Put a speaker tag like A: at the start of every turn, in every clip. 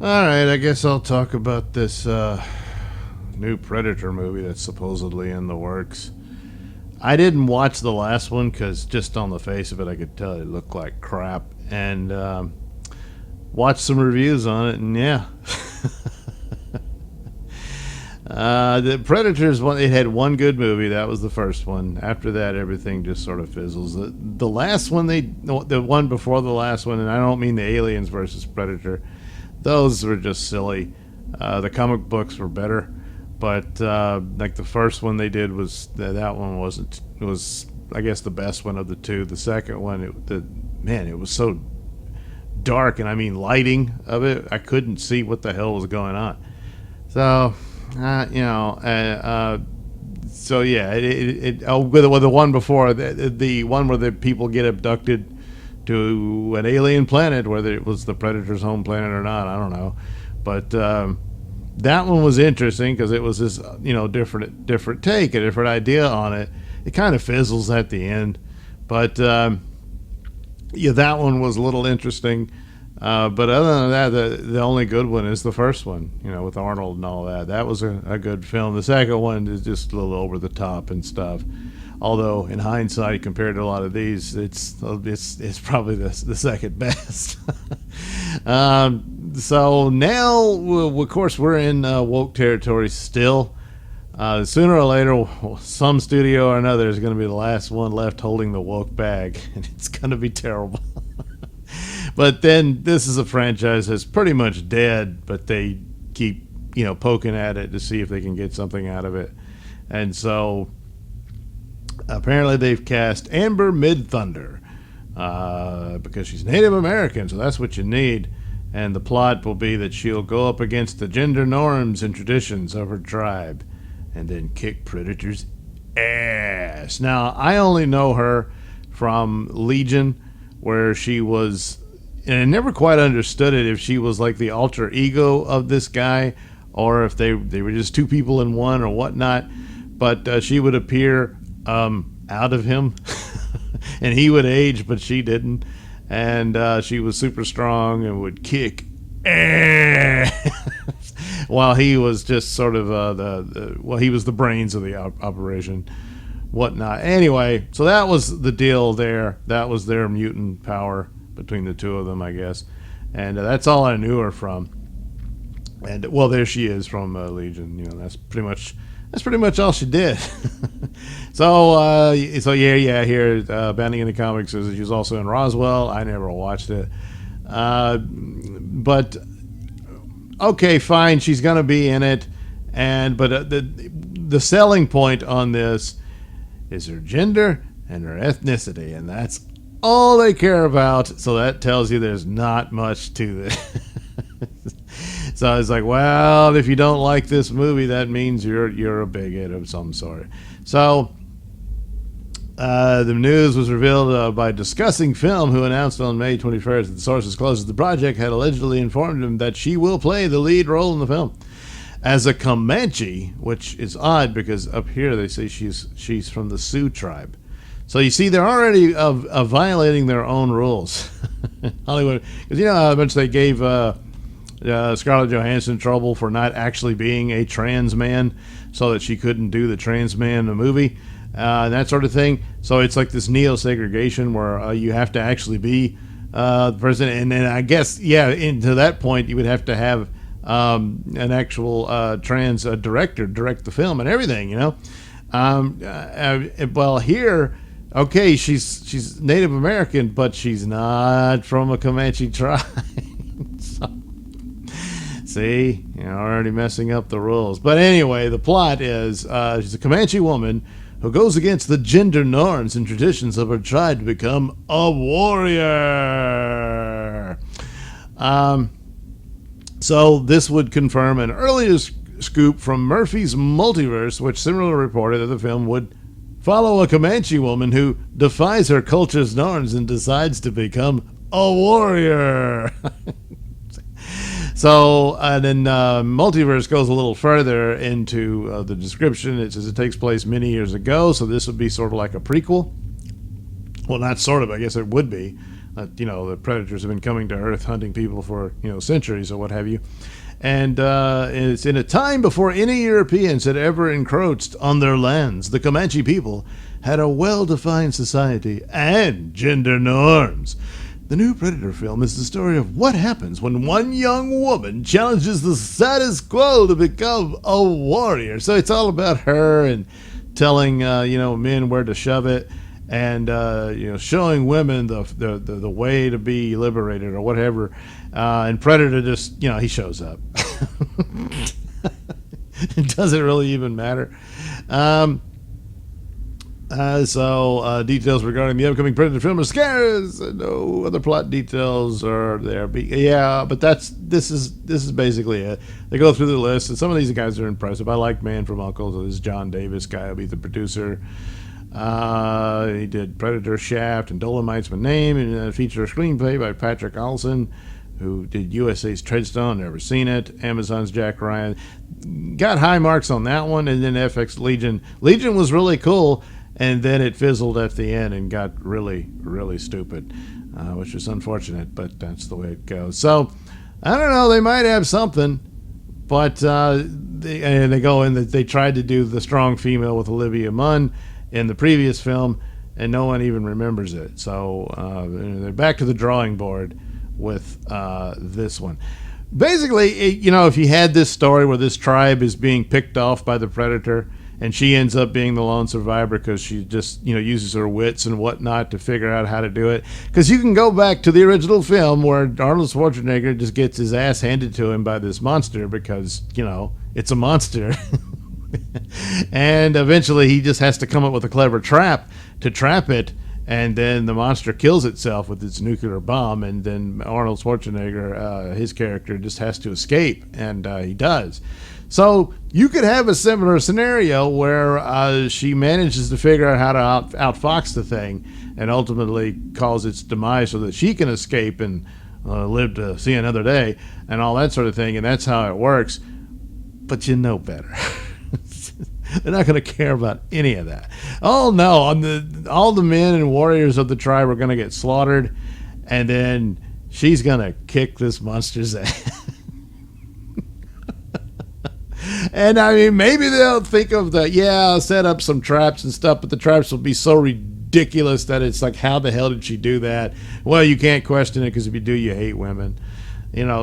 A: All right, I guess I'll talk about this new Predator movie that's supposedly in the works. I didn't watch the last one because just on the face of it, I could tell it looked like crap. And watched some reviews on it, and yeah. The Predators one. It had one good movie. That was the first one. After that, everything just sort of fizzles. The last one, the one before the last one, and I don't mean the Aliens versus Predator. Those were just silly. The comic books were better, but like the first one they did that one was I guess the best one of the two. The second one, it was so dark, and I mean lighting of it, I couldn't see what the hell was going on. So so yeah, with the one before, the one where the people get abducted to an alien planet, whether it was the Predator's home planet or not, I don't know. But that one was interesting because it was this different take, a different idea on it. It kind of fizzles at the end, but yeah, that one was a little interesting. But other than that, the only good one is the first one, with Arnold and all that. That was a good film. The second one is just a little over the top and stuff. Although in hindsight, compared to a lot of these, it's probably the second best. So now, of course, we're in woke territory still. Sooner or later, some studio or another is going to be the last one left holding the woke bag, and it's going to be terrible. But then this is a franchise that's pretty much dead, but they keep, poking at it to see if they can get something out of it. And so apparently they've cast Amber Midthunder because she's Native American, so that's what you need. And the plot will be that she'll go up against the gender norms and traditions of her tribe and then kick Predator's ass. Now, I only know her from Legion, where she was, and I never quite understood it, if she was like the alter ego of this guy or if they were just two people in one or whatnot. But she would appear out of him and he would age, but she didn't. And she was super strong and would kick while he was just sort of he was the brains of the operation, whatnot. Anyway, so that was the deal there. That was their mutant power between the two of them, I guess. And that's all I knew her from. And well, there she is from Legion. That's pretty much all she did. So yeah. Here, Bounding into Comics says she was also in Roswell. I never watched it, but okay, fine. She's gonna be in it, but the selling point on this is her gender and her ethnicity, and that's all they care about. So that tells you there's not much to this. So it's like, well, if you don't like this movie, that means you're a bigot of some sort. So the news was revealed by Discussing Film, who announced on May 21st that the sources close to the project had allegedly informed him that she will play the lead role in the film as a Comanche, which is odd because up here they say she's from the Sioux tribe. So you see, they're already violating their own rules. Hollywood, because how much they gave Scarlett Johansson trouble for not actually being a trans man, so that she couldn't do the trans man in the movie, and that sort of thing. So it's like this neo-segregation where you have to actually be the person, and then I guess, to that point, you would have to have an actual trans director direct the film and everything, well, here, okay, she's Native American, but she's not from a Comanche tribe. So, see, already messing up the rules. But anyway, the plot is she's a Comanche woman who goes against the gender norms and traditions of her tribe to become a warrior. So this would confirm an earlier scoop from Murphy's Multiverse, which similarly reported that the film would follow a Comanche woman who defies her culture's norms and decides to become a warrior. So, and then Multiverse goes a little further into the description. It says it takes place many years ago, so this would be sort of like a prequel. Well, not sort of, I guess it would be. The predators have been coming to Earth hunting people for, centuries or what have you. And it's in a time before any Europeans had ever encroached on their lands. The Comanche people had a well-defined society and gender norms. The new Predator film is the story of what happens when one young woman challenges the status quo to become a warrior. So it's all about her and telling, men where to shove it, and showing women the way to be liberated or whatever. And Predator just, he shows up. It doesn't really even matter. So details regarding the upcoming Predator film are scarce. No other plot details are there. But this is basically it. They go through the list, and some of these guys are impressive. I like Man from U.N.C.L.E. So this John Davis guy will be the producer. He did Predator, Shaft, and Dolomite's My Name, and feature a screenplay by Patrick Olson, who did USA's Treadstone, never seen it. Amazon's Jack Ryan. Got high marks on that one, and then FX Legion. Legion was really cool, and then it fizzled at the end and got really, really stupid, which was unfortunate, but that's the way it goes. So, I don't know, they might have something, but they go in that they tried to do the strong female with Olivia Munn in the previous film, and no one even remembers it. So, they're back to the drawing board with this one. Basically, if you had this story where this tribe is being picked off by the Predator, and she ends up being the lone survivor because she just, uses her wits and whatnot to figure out how to do it. Because you can go back to the original film where Arnold Schwarzenegger just gets his ass handed to him by this monster because, it's a monster. And eventually he just has to come up with a clever trap to trap it. And then the monster kills itself with its nuclear bomb. And then Arnold Schwarzenegger, his character, just has to escape. And he does. So you could have a similar scenario where she manages to figure out how to outfox the thing and ultimately cause its demise so that she can escape and live to see another day and all that sort of thing. And that's how it works. But you know better. They're not going to care about any of that. Oh, no. All the men and warriors of the tribe are going to get slaughtered. And then she's going to kick this monster's ass. And I mean, maybe they'll think of set up some traps and stuff, but the traps will be so ridiculous that it's like, how the hell did she do that? Well, you can't question it because if you do, you hate women.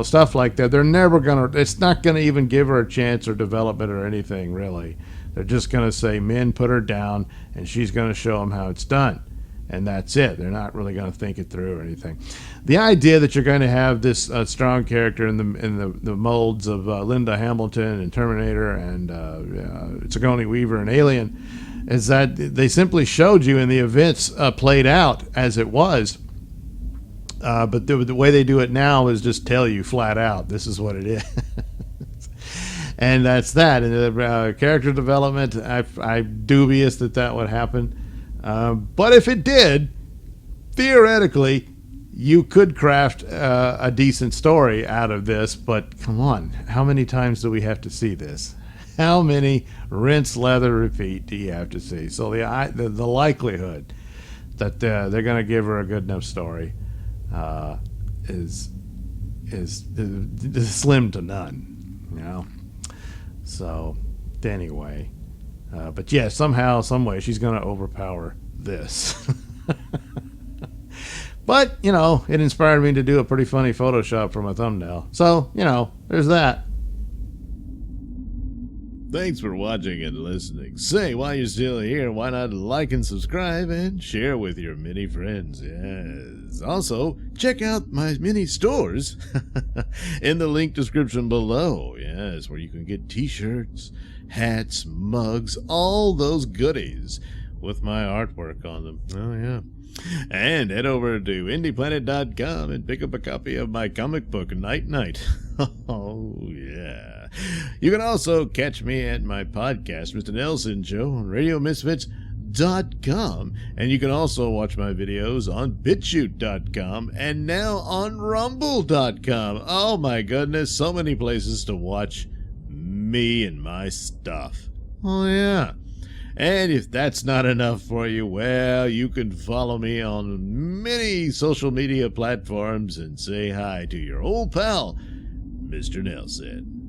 A: Stuff like that. They're never going to, it's not going to even give her a chance or development or anything, really. They're just going to say, men, put her down, and she's going to show them how it's done. And that's it. They're not really going to think it through or anything. The idea that you're going to have this strong character in the molds of Linda Hamilton and Terminator and Sigourney Weaver and Alien is that they simply showed you in the events played out as it was. But the way they do it now is just tell you flat out, this is what it is. And that's that. And the character development, I'm dubious that would happen. But if it did, theoretically, you could craft a decent story out of this. But come on, how many times do we have to see this? How many rinse, lather, repeat do you have to see? So the likelihood that they're going to give her a good enough story is slim to none. So anyway. But yeah, somehow, some way, she's going to overpower this. But, it inspired me to do a pretty funny Photoshop for my thumbnail. So, there's that. Thanks for watching and listening. Say, while you're still here, why not like and subscribe and share with your many friends? Yes. Also, check out my mini stores in the link description below. Yes, where you can get t-shirts, hats, mugs, all those goodies with my artwork on them. Oh, yeah. And head over to indieplanet.com and pick up a copy of my comic book, Night Night. Oh, yeah. You can also catch me at my podcast, Mr Nailsin Show, on RadioMisfits.com. And you can also watch my videos on BitChute.com and now on Rumble.com. Oh, my goodness. So many places to watch me and my stuff. Oh, yeah. And if that's not enough for you, well, you can follow me on many social media platforms and say hi to your old pal, Mr. Nailsin.